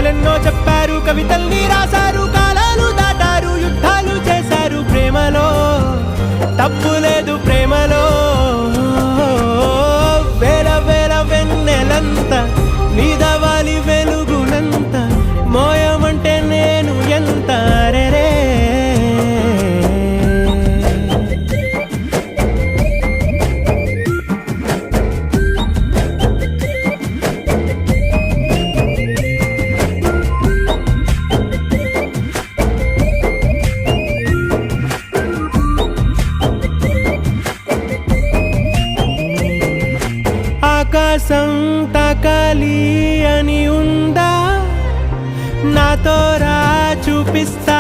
కథలెన్నో చెప్పారు, కవితల్ని రాశారు, కాలాలు దాటారు, యుద్ధాలు చేశారు. ప్రేమలో తప్పు లేదు, ప్రేమలో వేల వేల వెన్నెలంత నీదవాలి వెలుగునంత, మోయమంటే నేను ఎంత రే. ఆకాశం తాకాలి అని ఉందా, నాతో రా చూపిస్తా